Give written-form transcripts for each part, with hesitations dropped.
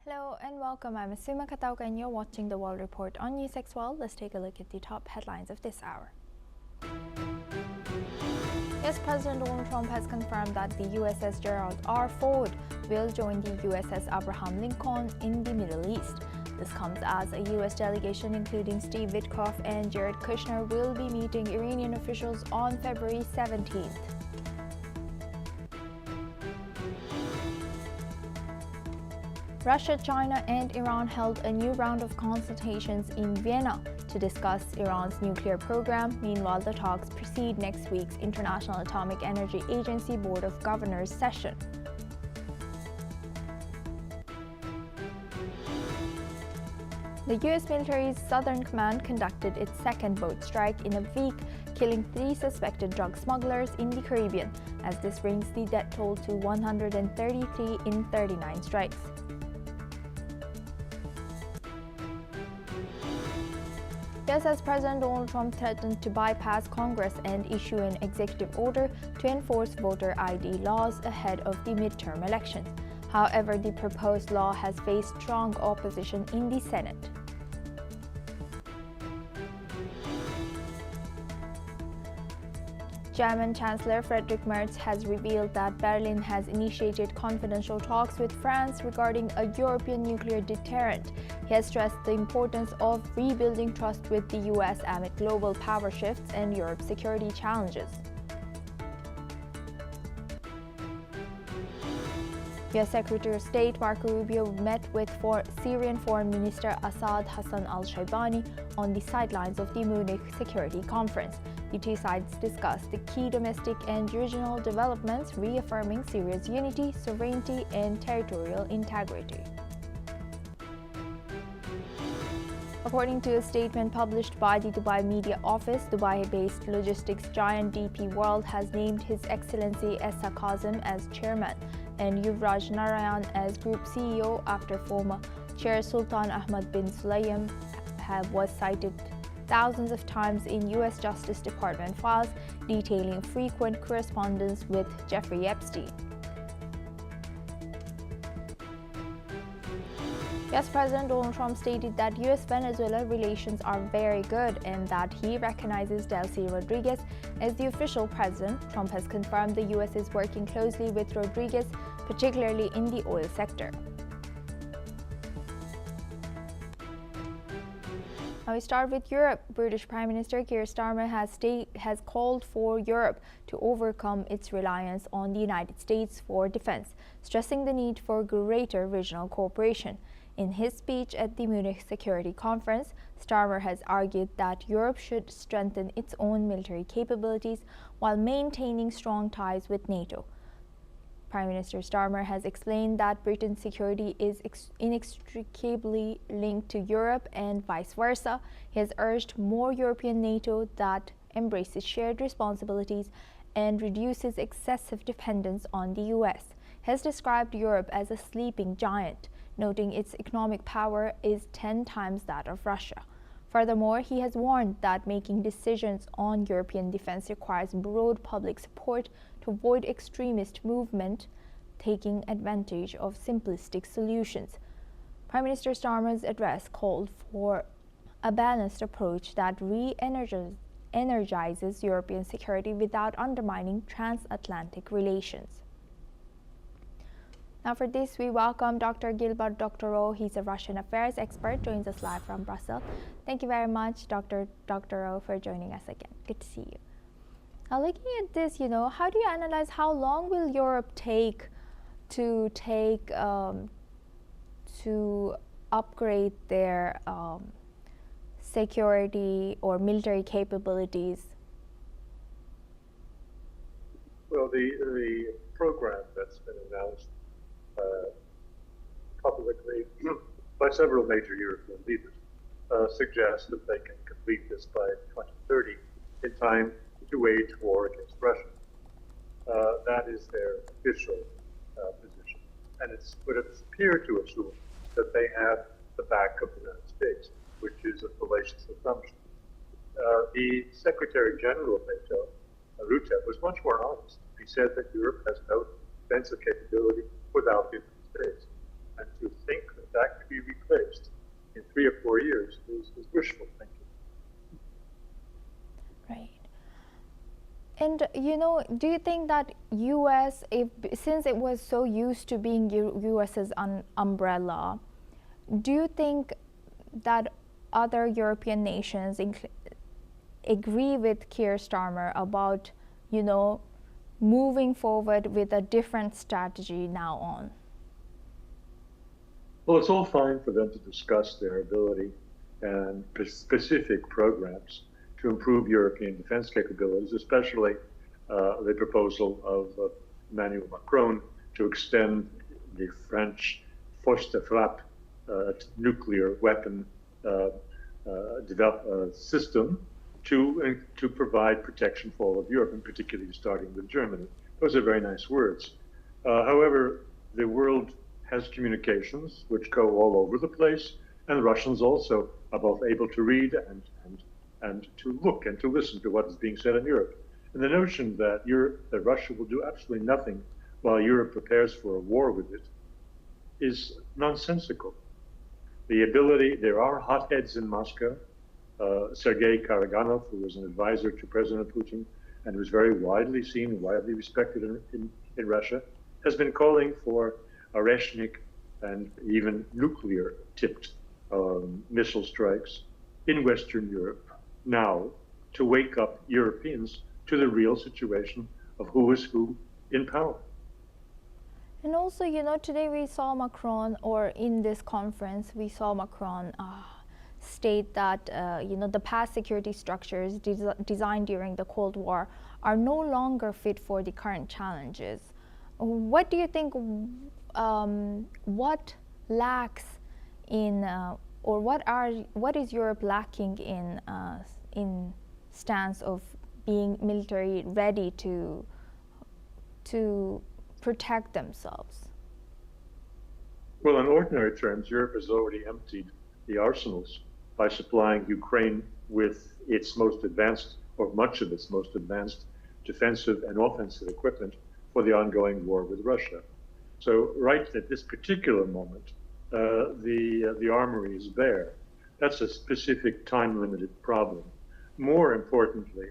Hello and welcome. I'm Asuma Katauka and you're watching the World Report on News X World. Let's take a look at the top headlines of this hour. US President Donald Trump has confirmed that the USS Gerald R. Ford will join the USS Abraham Lincoln in the Middle East. This comes as a US delegation including Steve Witkoff and Jared Kushner will be meeting Iranian officials on February 17th. Russia, China and Iran held a new round of consultations in Vienna to discuss Iran's nuclear program. Meanwhile, the talks precede next week's International Atomic Energy Agency Board of Governors session. The U.S. military's Southern Command conducted its second boat strike in a week, killing 3 suspected drug smugglers in the Caribbean, as this brings the death toll to 133 in 39 strikes. Just as President Donald Trump threatened to bypass Congress and issue an executive order to enforce voter ID laws ahead of the midterm elections. However, the proposed law has faced strong opposition in the Senate. German Chancellor Friedrich Merz has revealed that Berlin has initiated confidential talks with France regarding a European nuclear deterrent. He has stressed the importance of rebuilding trust with the US amid global power shifts and Europe's security challenges. US Secretary of State Marco Rubio met with Syrian Foreign Minister Assad Hassan al-Shaibani on the sidelines of the Munich Security Conference. The two sides discussed the key domestic and regional developments, reaffirming Syria's unity, sovereignty, and territorial integrity. According to a statement published by the Dubai Media Office, Dubai-based logistics giant DP World has named His Excellency Essa Kazim as chairman and Yuvraj Narayan as group CEO after former chair Sultan Ahmad bin Sulayem was cited thousands of times in U.S. Justice Department files detailing frequent correspondence with Jeffrey Epstein. US President Donald Trump stated that US-Venezuela relations are very good and that he recognizes Delcy Rodriguez as the official president. Trump has confirmed the US is working closely with Rodriguez, particularly in the oil sector. Now we start with Europe. British Prime Minister Keir Starmer has called for Europe to overcome its reliance on the United States for defense, stressing the need for greater regional cooperation. In his speech at the Munich Security Conference, Starmer has argued that Europe should strengthen its own military capabilities while maintaining strong ties with NATO. Prime Minister Starmer has explained that Britain's security is inextricably linked to Europe and vice versa. He has urged more European NATO that embraces shared responsibilities and reduces excessive dependence on the US. He has described Europe as a sleeping giant, noting its economic power is 10 times that of Russia. Furthermore, he has warned that making decisions on European defense requires broad public support to avoid extremist movement taking advantage of simplistic solutions. Prime Minister Starmer's address called for a balanced approach that re-energizes European security without undermining transatlantic relations. Now for this, we welcome Dr. Gilbert Doctorow. He's a Russian affairs expert, joins us live from Brussels. Thank you very much, Dr. Doctorow, for joining us again. Good to see you. Now looking at this, how do you analyze how long will Europe take to upgrade their security or military capabilities? Well, the program that's been announced publicly by several major European leaders suggests that they can complete this by 2030 in time to wage war against Russia. That is their official position, and but it's appeared to assume that they have the back of the United States, which is a fallacious assumption. The Secretary General of NATO, Rutte, was much more honest. He said that Europe has no defensive capability without the United States. And to think that that could be replaced in 3 or 4 years is wishful thinking. Right. And do you think that U.S., since it was so used to being U.S.'s umbrella, do you think that other European nations agree with Keir Starmer about, moving forward with a different strategy now on? Well, it's all fine for them to discuss their ability and specific programs to improve European defense capabilities, especially the proposal of Emmanuel Macron to extend the French force de frappe nuclear weapon system to provide protection for all of Europe, and particularly starting with Germany. Those are very nice words. However, the world has communications which go all over the place, and the Russians also are both able to read and to look and to listen to what is being said in Europe. And the notion that Russia will do absolutely nothing while Europe prepares for a war with it is nonsensical. There are hotheads in Moscow. Sergei Karaganov, who was an advisor to President Putin and was very widely seen and widely respected in Russia, has been calling for Oreshnik and even nuclear-tipped missile strikes in Western Europe now to wake up Europeans to the real situation of who is who in power. And also, today we saw Macron, or in this conference, we saw Macron state that, the past security structures designed during the Cold War are no longer fit for the current challenges. What do you think, what lacks in, or what is Europe lacking in stance of being military ready to protect themselves? Well, in ordinary terms, Europe has already emptied the arsenals by supplying Ukraine with its most advanced, or much of its most advanced, defensive and offensive equipment for the ongoing war with Russia. So right at this particular moment, the armory is bare. That's a specific time-limited problem. More importantly,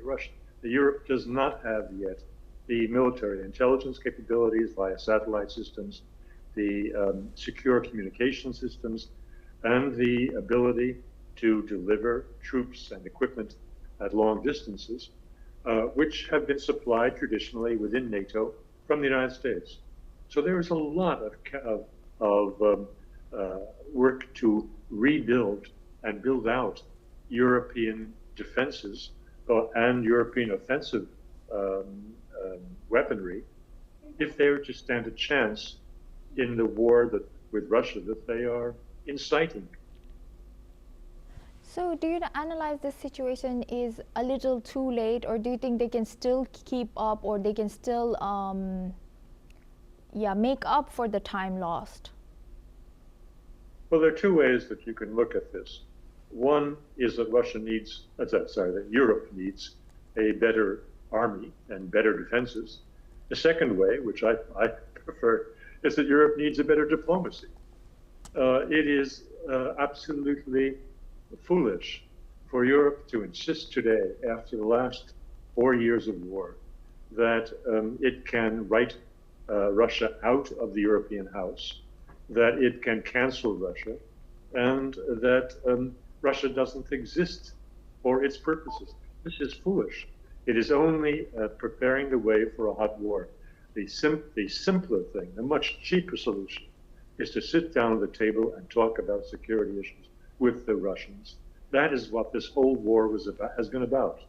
Europe does not have yet the military intelligence capabilities via satellite systems, the secure communication systems, and the ability to deliver troops and equipment at long distances, which have been supplied traditionally within NATO from the United States. So there is a lot of work to rebuild and build out European defenses and European offensive weaponry if they were to stand a chance in the war with Russia that they are inciting. So do you analyze this situation is a little too late, or do you think they can still keep up, or they can still make up for the time lost? Well, there are two ways that you can look at this. One is that that Europe needs a better army and better defenses. The second way, which I prefer, is that Europe needs a better diplomacy. It is absolutely foolish for Europe to insist today, after the last 4 years of war, that it can write Russia out of the European house, that it can cancel Russia, and that Russia doesn't exist for its purposes. This is foolish. It is only preparing the way for a hot war. The simpler thing, the much cheaper solution, is to sit down at the table and talk about security issues with the Russians. That is what this whole war has been about.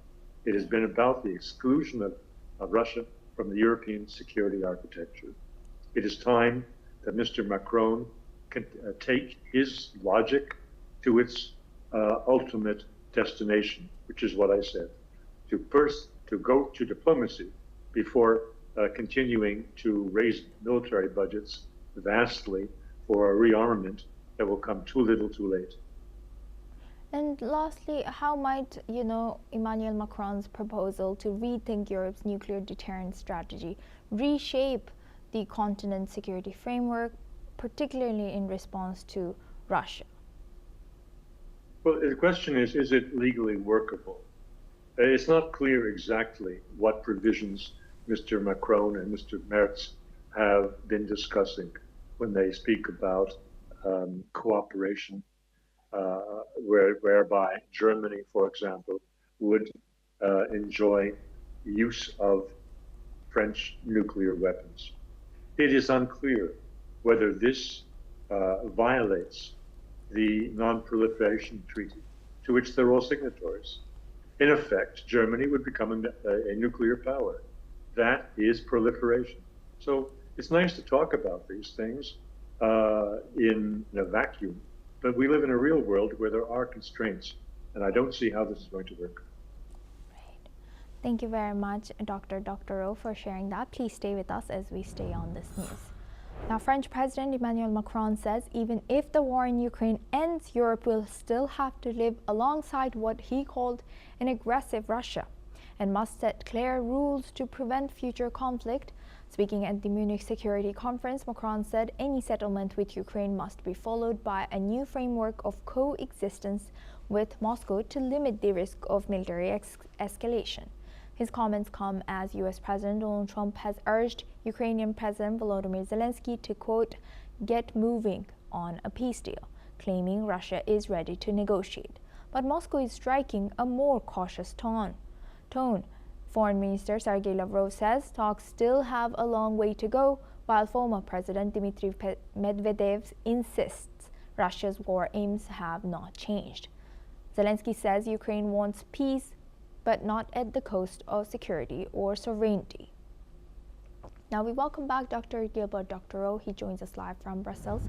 It has been about the exclusion of Russia from the European security architecture. It is time that Mr. Macron can take his logic to its ultimate destination, which is what I said, to go to diplomacy before continuing to raise military budgets vastly for a rearmament that will come too little too late. And lastly, how might, Emmanuel Macron's proposal to rethink Europe's nuclear deterrence strategy reshape the continent's security framework, particularly in response to Russia? Well, the question is it legally workable? It's not clear exactly what provisions Mr. Macron and Mr. Merz have been discussing when they speak about cooperation, whereby Germany, for example, would enjoy use of French nuclear weapons. It is unclear whether this violates the Non-Proliferation Treaty, to which they're all signatories. In effect, Germany would become a nuclear power. That is proliferation. So it's nice to talk about these things in a vacuum, but we live in a real world where there are constraints, and I don't see how this is going to work. Right. Thank you very much, Dr. Doctorow, for sharing that. Please stay with us as we stay on this news. Now, French President Emmanuel Macron says even if the war in Ukraine ends, Europe will still have to live alongside what he called an aggressive Russia and must set clear rules to prevent future conflict. Speaking at the Munich Security Conference, Macron said any settlement with Ukraine must be followed by a new framework of coexistence with Moscow to limit the risk of military escalation. His comments come as U.S. President Donald Trump has urged Ukrainian President Volodymyr Zelensky to, quote, get moving on a peace deal, claiming Russia is ready to negotiate. But Moscow is striking a more cautious tone. Foreign Minister Sergei Lavrov says talks still have a long way to go, while former President Dmitry Medvedev insists Russia's war aims have not changed. Zelensky says Ukraine wants peace, but not at the cost of security or sovereignty. Now we welcome back Dr. Gilbert Doctorow. He joins us live from Brussels.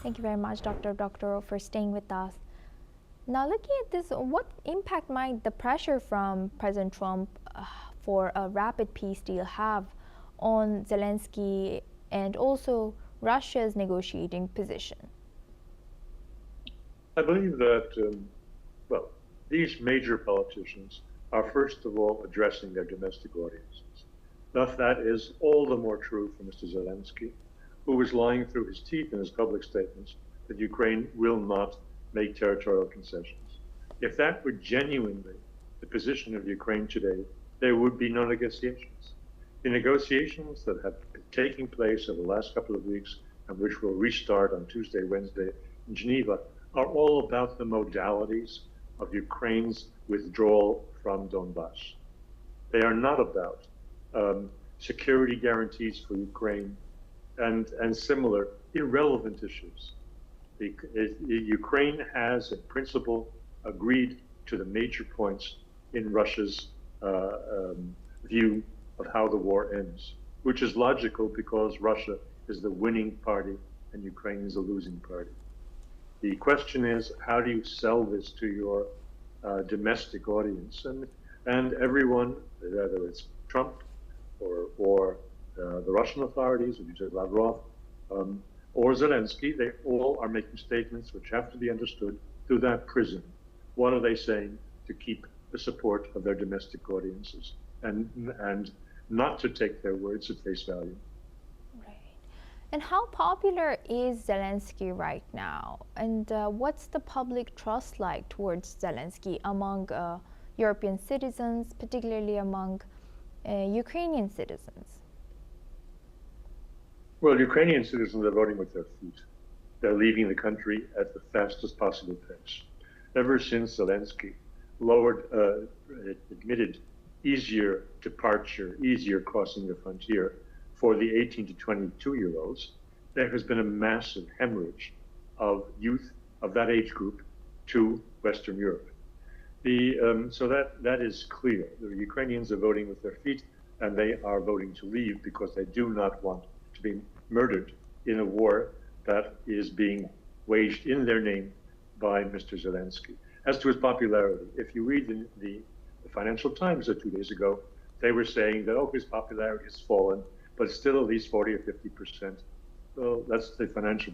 Thank you very much, Dr. Doctorow, for staying with us. Now, looking at this, what impact might the pressure from President Trump for a rapid peace deal have on Zelensky and also Russia's negotiating position? I believe that, these major politicians are first of all addressing their domestic audiences. Thus, that is all the more true for Mr. Zelensky, who is lying through his teeth in his public statements that Ukraine will not make territorial concessions. If that were genuinely the position of Ukraine today, there would be no negotiations. The negotiations that have been taking place over the last couple of weeks and which will restart on Tuesday, Wednesday in Geneva are all about the modalities of Ukraine's withdrawal from Donbass. They are not about security guarantees for Ukraine and similar irrelevant issues. Ukraine has, in principle, agreed to the major points in Russia's view of how the war ends, which is logical because Russia is the winning party and Ukraine is the losing party. The question is, how do you sell this to your domestic audience? And everyone, whether it's Trump or the Russian authorities, or Mr. Lavrov, or Zelensky, they all are making statements which have to be understood through that prism. What are they saying to keep the support of their domestic audiences and not to take their words at face value? Right. And how popular is Zelensky right now? And what's the public trust like towards Zelensky among European citizens, particularly among Ukrainian citizens? Well, Ukrainian citizens are voting with their feet. They're leaving the country at the fastest possible pace. Ever since Zelensky admitted easier departure, easier crossing the frontier for the 18 to 22-year-olds, there has been a massive hemorrhage of youth of that age group to Western Europe. So that is clear. The Ukrainians are voting with their feet, and they are voting to leave because they do not want to be murdered in a war that is being waged in their name by Mr. Zelensky. As to his popularity, if you read the Financial Times 2 days ago, they were saying that, his popularity has fallen, but still at least 40 or 50%. Well, that's the Financial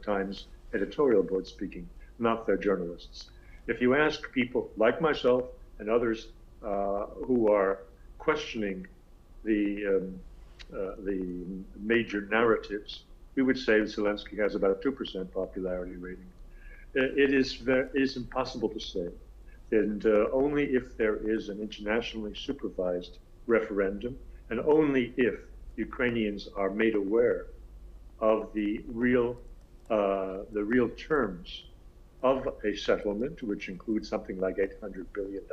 Times editorial board speaking, not their journalists. If you ask people like myself and others who are questioning the the major narratives, we would say that Zelensky has about a 2% popularity rating. It is impossible to say. And only if there is an internationally supervised referendum, and only if Ukrainians are made aware of the real terms of a settlement, which includes something like $800 billion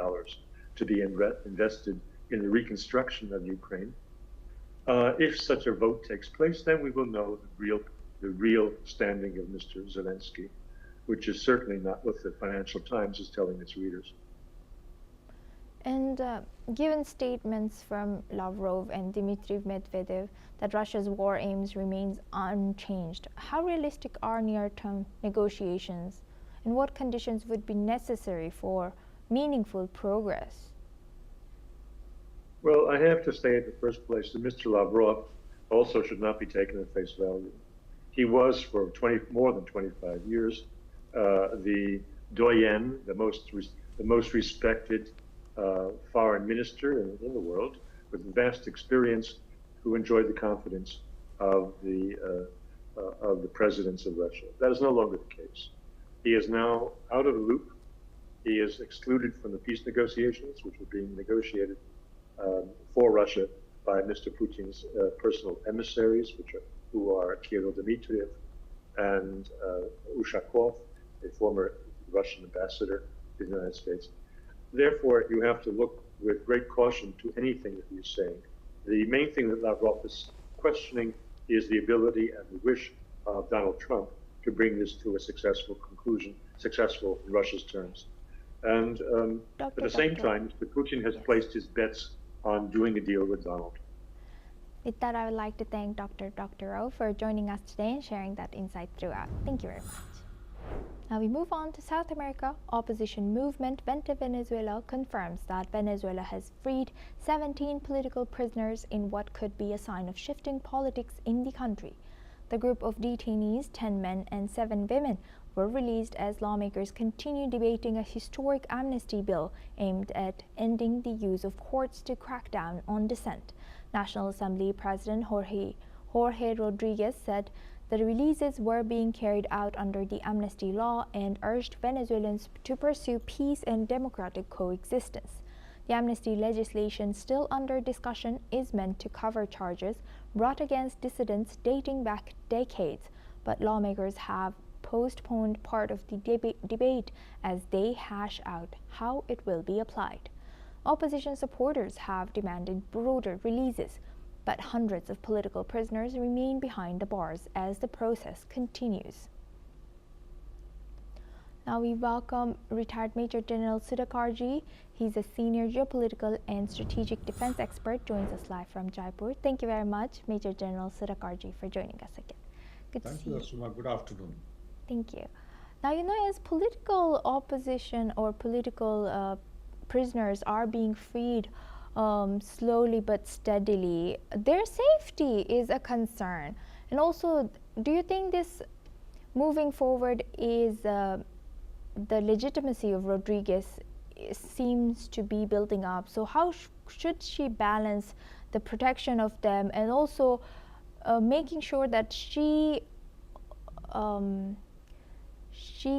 to be invested in the reconstruction of Ukraine. If such a vote takes place, then we will know the real standing of Mr. Zelensky, which is certainly not what the Financial Times is telling its readers. And given statements from Lavrov and Dmitry Medvedev that Russia's war aims remains unchanged, how realistic are near-term negotiations, and what conditions would be necessary for meaningful progress? Well, I have to say in the first place that Mr. Lavrov also should not be taken at face value. He was for more than 25 years the doyen, the most respected foreign minister in the world, with vast experience, who enjoyed the confidence of the presidents of Russia. That is no longer the case. He is now out of the loop. He is excluded from the peace negotiations, which are being negotiated for Russia by Mr. Putin's personal emissaries, who are Kirill Dmitriev and Ushakov, a former Russian ambassador to the United States. Therefore, you have to look with great caution to anything that he's saying. The main thing that Lavrov is questioning is the ability and the wish of Donald Trump to bring this to a successful conclusion, successful in Russia's terms. And at the same time, Mr. Putin has placed his bets on doing a deal with Donald. With that, I would like to thank Dr. Rao for joining us today and sharing that insight throughout. Thank you very much. Now we move on to South America. Opposition movement Vente Venezuela confirms that Venezuela has freed 17 political prisoners in what could be a sign of shifting politics in the country. The group of detainees, 10 men and 7 women, were released as lawmakers continue debating a historic amnesty bill aimed at ending the use of courts to crack down on dissent. National Assembly President Jorge Rodriguez said the releases were being carried out under the amnesty law and urged Venezuelans to pursue peace and democratic coexistence. The amnesty legislation still under discussion is meant to cover charges brought against dissidents dating back decades, but lawmakers have postponed part of the debate as they hash out how it will be applied. Opposition supporters have demanded broader releases, but hundreds of political prisoners remain behind the bars as the process continues. Now we welcome retired Major General Sudhakarji. He's a senior geopolitical and strategic defense expert, joins us live from Jaipur. Thank you very much, Major General Sudhakarji, for joining us again. Thank you, Asuma. Good afternoon. Thank you. Now, as political opposition or political prisoners are being freed slowly but steadily, their safety is a concern. And also, do you think this moving forward is the legitimacy of Rodriguez seems to be building up? So how should she balance the protection of them and also making sure that she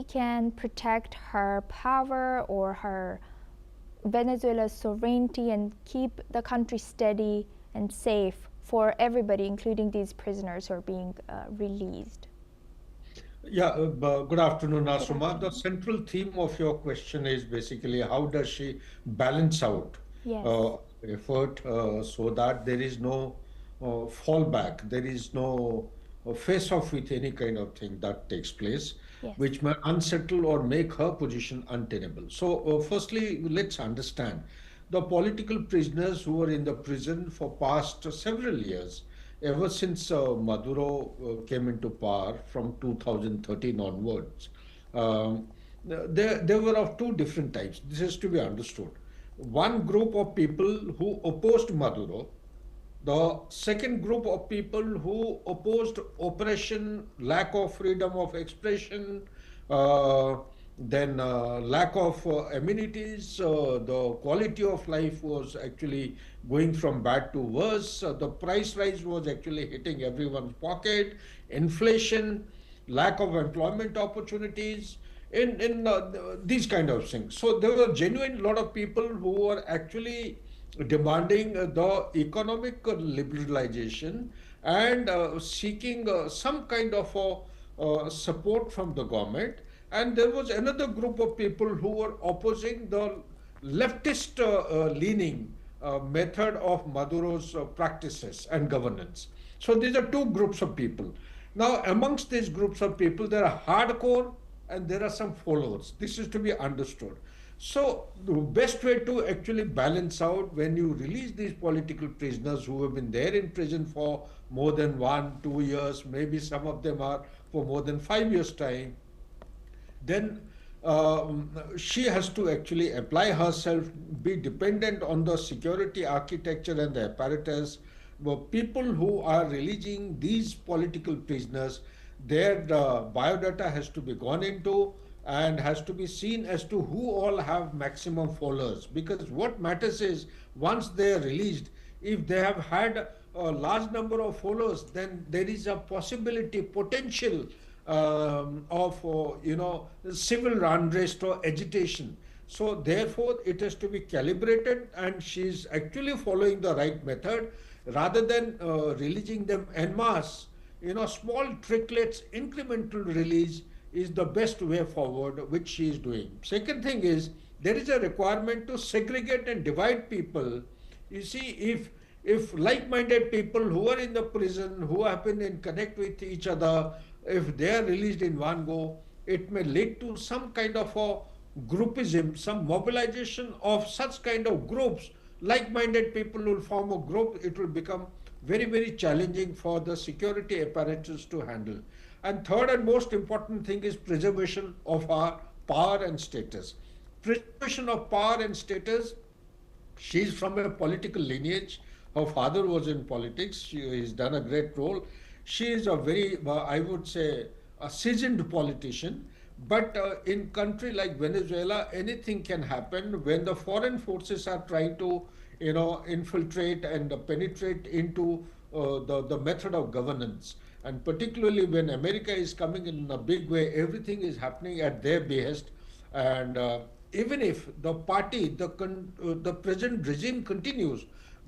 can protect her power or her Venezuela's sovereignty and keep the country steady and safe for everybody, including these prisoners who are being released? Yeah, good afternoon, Asuma. The central theme of your question is basically how does she balance out effort so that there is no fallback, there is no face off with any kind of thing that takes place, which may unsettle or make her position untenable. So firstly, let's understand the political prisoners who were in the prison for past several years, ever since Maduro came into power from 2013 onwards. They were of two different types. This is to be understood. One group of people who opposed Maduro, the second group of people who opposed oppression, lack of freedom of expression, then lack of amenities, the quality of life was actually going from bad to worse. The price rise was actually hitting everyone's pocket. Inflation, lack of employment opportunities, in these kind of things. So there were genuine lot of people who were actually demanding the economic liberalization and seeking some kind of support from the government. And there was another group of people who were opposing the leftist leaning method of Maduro's practices and governance. So these are two groups of people. Now, amongst these groups of people, there are hardcore and there are some followers. This is to be understood. So the best way to actually balance out when you release these political prisoners who have been there in prison for more than 1, 2 years, maybe some of them are for more than 5 years time, then she has to actually apply herself, be dependent on the security architecture and the apparatus. People who are releasing these political prisoners, their biodata has to be gone into and has to be seen as to who all have maximum followers. Because what matters is once they are released, if they have had a large number of followers, then there is a possibility, potential of civil unrest or agitation. So therefore it has to be calibrated, and she is actually following the right method rather than releasing them en masse. Small tricklets, incremental release is the best way forward, which she is doing. Second thing is there is a requirement to segregate and divide people. You see, if like-minded people who are in the prison, who have been in connect with each other, if they are released in one go, it may lead to some kind of a groupism, some mobilization of such kind of groups. Like-minded people will form a group. It will become very, very challenging for the security apparatus to handle. And third and most important thing is preservation of our power and status. Preservation of power and status. She is from a political lineage. Her father was in politics. She has done a great role. She is a very, I would say, a seasoned politician. But in country like Venezuela, anything can happen when the foreign forces are trying to, infiltrate and penetrate into the method of governance. And particularly when America is coming in a big way, everything is happening at their behest. And even if the party, the present regime continues,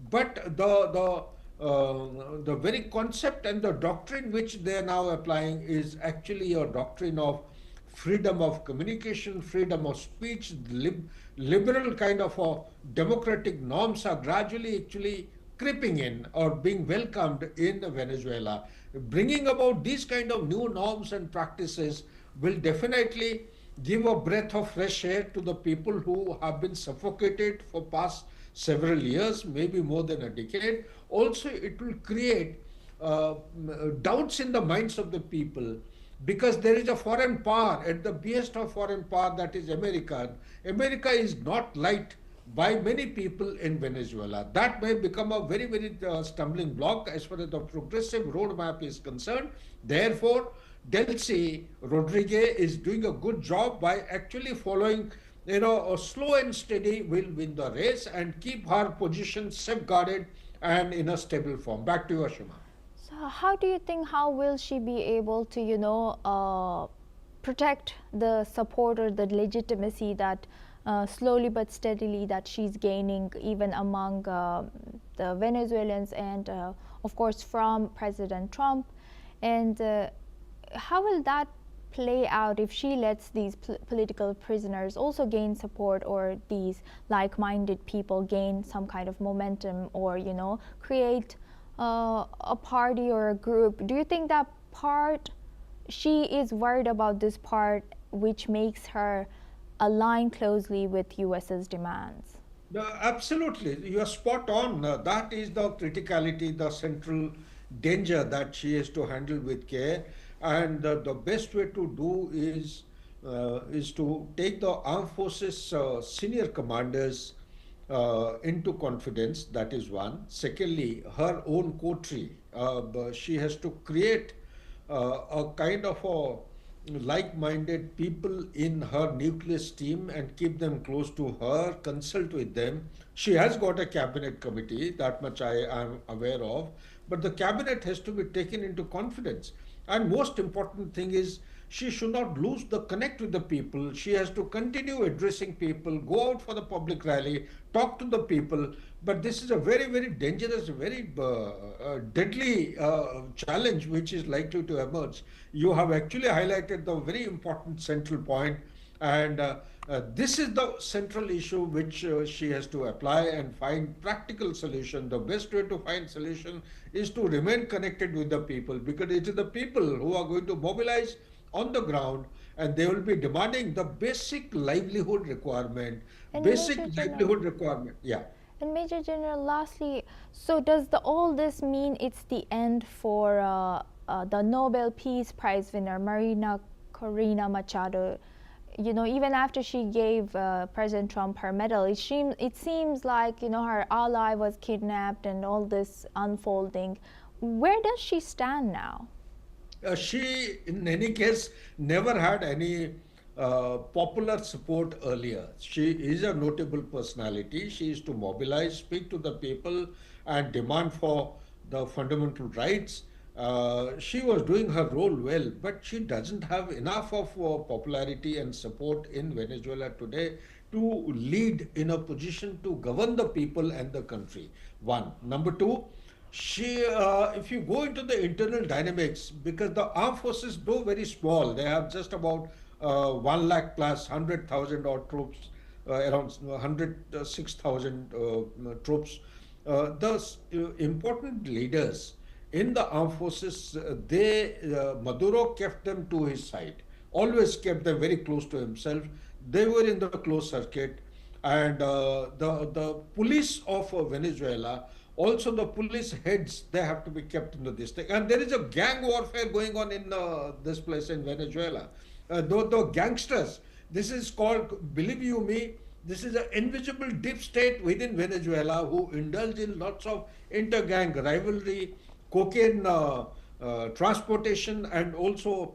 but the very concept and the doctrine which they are now applying is actually a doctrine of freedom of communication, freedom of speech, liberal kind of a democratic norms are gradually actually creeping in or being welcomed in Venezuela. Bringing about these kind of new norms and practices will definitely give a breath of fresh air to the people who have been suffocated for past several years, maybe more than a decade. Also, it will create doubts in the minds of the people, because there is a foreign power at the behest of foreign power, that is America. America is not liked by many people in Venezuela. That may become a very, very stumbling block as far as the progressive roadmap is concerned. Therefore, Delcy Rodriguez is doing a good job by actually following, a slow and steady will win the race and keep her position safeguarded and in a stable form. Back to you, Ashima. So how do you think, how will she be able to, protect the support or the legitimacy that slowly but steadily that she's gaining even among the Venezuelans and of course from President Trump, and how will that play out if she lets these political prisoners also gain support, or these like-minded people gain some kind of momentum, or create a party or a group? Do you think that part, she is worried about this part, which makes her align closely with US's demands? Absolutely, you are spot on. That is the criticality, the central danger that she has to handle with care. And the best way to do is to take the armed forces senior commanders into confidence. That is one. Secondly, her own coterie. She has to create a kind of like-minded people in her nucleus team and keep them close to her, consult with them. She has got a cabinet committee, that much I am aware of, but the cabinet has to be taken into confidence. And most important thing is she should not lose the connect with the people. She has to continue addressing people, go out for the public rally, talk to the people. But this is a very, very dangerous, very deadly challenge which is likely to emerge. You have actually highlighted the very important central point, and this is the central issue which she has to apply and find practical solution. The best way to find solution is to remain connected with the people, because it is the people who are going to mobilize on the ground, and they will be demanding the basic livelihood requirement. And Basic Major General, livelihood requirement. Yeah. and Major General, lastly, so does all this mean it's the end for the Nobel Peace Prize winner Marina Corina Machado? You know, even after she gave President Trump her medal, it seems like, you know, her ally was kidnapped and all this unfolding. Where does she stand now? She, in any case, never had any popular support earlier. She is a notable personality. She is to mobilize, speak to the people, and demand for the fundamental rights. She was doing her role well, but she doesn't have enough of popularity and support in Venezuela today to lead in a position to govern the people and the country. One. Number two, if you go into the internal dynamics, because the armed forces, though very small, they have just about 1 lakh plus 100,000 odd troops, around 106,000 troops. The important leaders in the armed forces, Maduro kept them to his side, always kept them very close to himself. They were in the closed circuit, and the police of Venezuela, also the police heads, they have to be kept in the district. And there is a gang warfare going on in this place in Venezuela. The gangsters, this is called, believe you me, this is an invisible deep state within Venezuela who indulge in lots of inter-gang rivalry, cocaine transportation, and also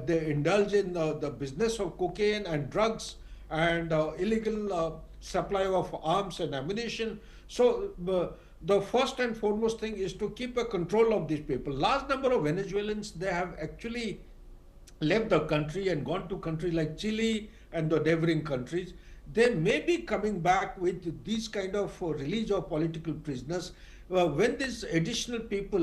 they indulge in the business of cocaine and drugs, and illegal supply of arms and ammunition. So the first and foremost thing is to keep a control of these people. Large number of Venezuelans, they have actually left the country and gone to countries like Chile and the neighboring countries. They may be coming back with these kind of release of political prisoners. When these additional people,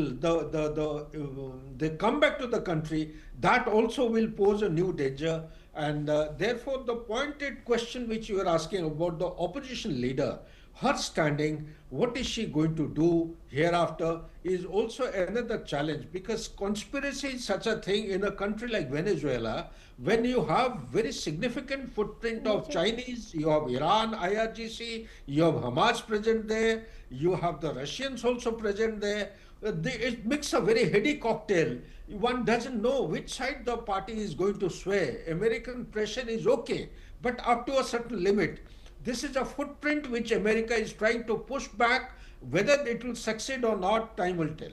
they come back to the country, that also will pose a new danger. And therefore, the pointed question which you are asking about the opposition leader, her standing, what is she going to do hereafter, is also another challenge, because conspiracy is such a thing in a country like Venezuela. When you have very significant footprint of Chinese, you have Iran, IRGC, you have Hamas present there, you have the Russians also present there. It makes a very heady cocktail. One doesn't know which side the party is going to sway. American pressure is okay, but up to a certain limit. This is a footprint which America is trying to push back. Whether it will succeed or not, time will tell.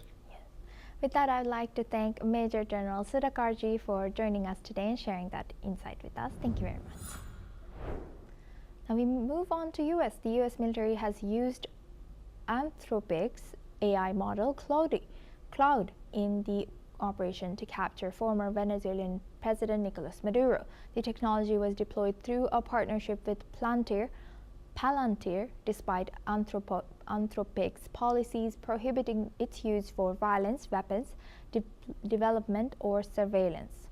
With that, I'd like to thank Major General Sudhakarji for joining us today and sharing that insight with us. Thank you very much. Now we move on to US. The US military has used Anthropic's AI model Cloud in the operation to capture former Venezuelan President Nicolas Maduro. The technology was deployed through a partnership with Palantir, despite Anthropic's policies prohibiting its use for violence, weapons, development, or surveillance.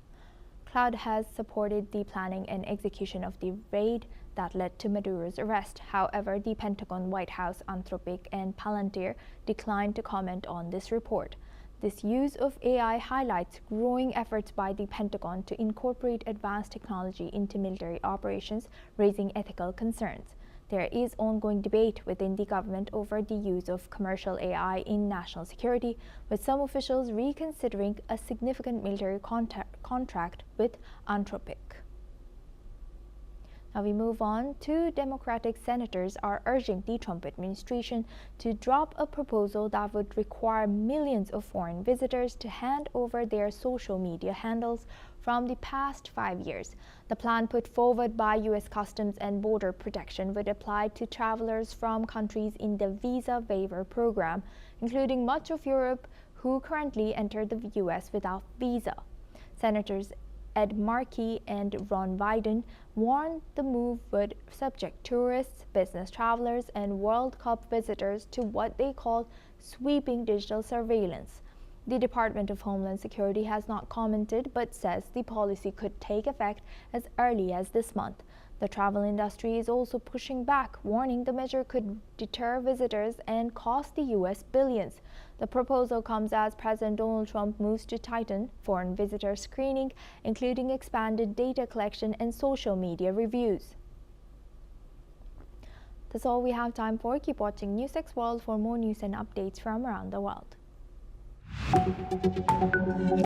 Cloud has supported the planning and execution of the raid that led to Maduro's arrest. However, the Pentagon, White House, Anthropic, and Palantir declined to comment on this report. This use of AI highlights growing efforts by the Pentagon to incorporate advanced technology into military operations, raising ethical concerns. There is ongoing debate within the government over the use of commercial AI in national security, with some officials reconsidering a significant military contract with Anthropic. Now we move on. Two Democratic senators are urging the Trump administration to drop a proposal that would require millions of foreign visitors to hand over their social media handles from the past 5 years. The plan put forward by U.S. Customs and Border Protection would apply to travelers from countries in the visa waiver program, including much of Europe, who currently enter the U.S. without visa. Senators Ed Markey and Ron Wyden warned the move would subject tourists, business travelers, and World Cup visitors to what they call sweeping digital surveillance. The Department of Homeland Security has not commented, but says the policy could take effect as early as this month. The travel industry is also pushing back, warning the measure could deter visitors and cost the U.S. billions. The proposal comes as President Donald Trump moves to tighten foreign visitor screening, including expanded data collection and social media reviews. That's all we have time for. Keep watching News 6 World for more news and updates from around the world.